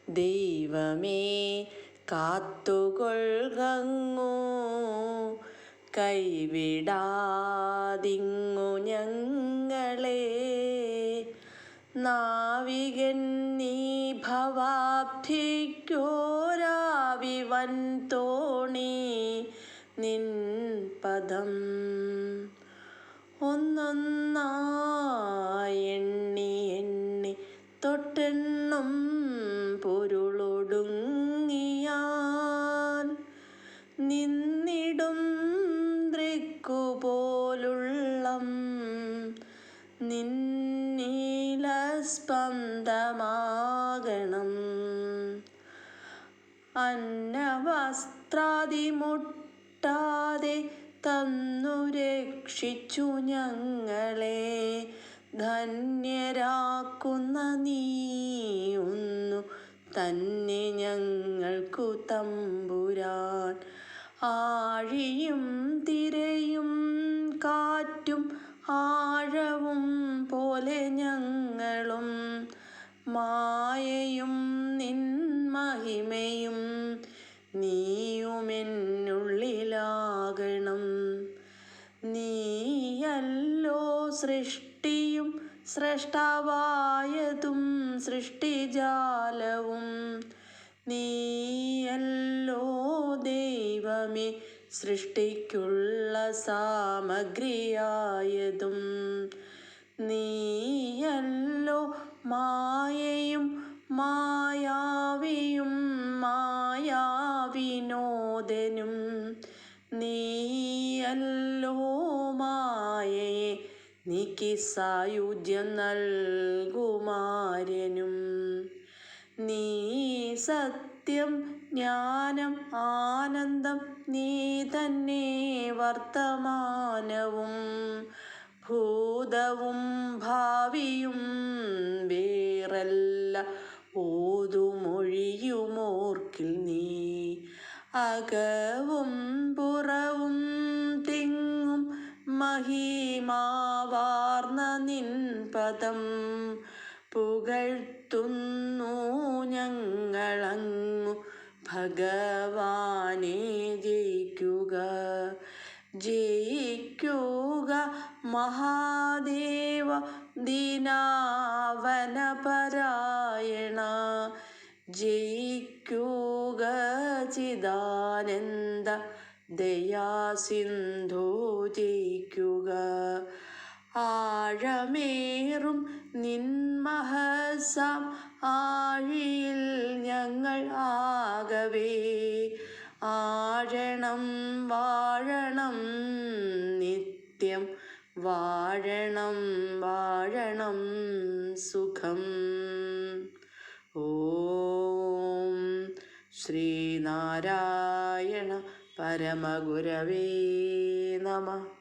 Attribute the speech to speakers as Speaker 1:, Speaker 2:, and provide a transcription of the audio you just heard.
Speaker 1: ദൈവമേ കാത്തുകൊൾകങ്ങു കൈവിടാതിങ്ങു ഞങ്ങളെ. നാവികൻ നീ ഭവാബ്ധിക്കോരാവി വൻതോണി നിൻ പദം ഒന്നൊന്നായി എണ്ണി എണ്ണി തൊട്ടെണ്ണും പൊരുളൊടുങ്ങിയാൽ നിന്നിടും ദൃക്കുപോലുള്ളം നിന്നീലസ്പന്ദമാകണം. അന്നവസ്ത്രാദി മുട്ടാതെ തന്നു രക്ഷിച്ചു ഞങ്ങളെ. ധന്യരാക്കുന്ന നീയൊന്നു തന്നെ ഞങ്ങൾക്കു തമ്പുരാൻ. ആഴിയും തിരയും കാറ്റും ആഴവും പോലെ ഞങ്ങളും മായയും നിൻ മഹിമയും നീയുമെന്നുള്ളിലാകണം. നീയല്ലോ സൃഷ്ടിയും സ്രഷ്ടാവായതും സൃഷ്ടിജാലവും. നീയല്ലോ ദൈവമേ സൃഷ്ടിക്കുള്ള സാമഗ്രിയായതും. നീയല്ലോ മായയും മായാവിയും മായാവിനോദനും. നീയല്ലോ മായയെ നീക്കി സായുജ്യം നൽകുമാര്യനും. നീ സത്യം ജ്ഞാനം ആനന്ദം നീ തന്നെ വർത്തമാനവും ഭൂതവും ഭാവിയും വേറല്ല ഓതുമൊഴിയുമോർക്കിൽ നീ. അകവും പുറവും തിങ്ങും മഹിമാവാർന്ന നിൻ പദം പുകഴ്ത്തുന്നു ഞങ്ങളങ്ങു ഭഗവാനെ. ജയിക്കുക ജയിക്കുക മഹാദേവ ദീനാവനപരായണ. ജയിക്കുക ചിദാനന്ദ ദയാസിന്ധോ. ജയിക്കുക ആഴമേറും നിൻ മഹസാം ആഴിയിൽ ഞങ്ങൾ ആകവേ. ആഴണം വാഴണം നിത്യം വാഴണം വാഴണം സുഖം. ഓം ശ്രീനാരായണ പരമഗുരവേ നമഃ.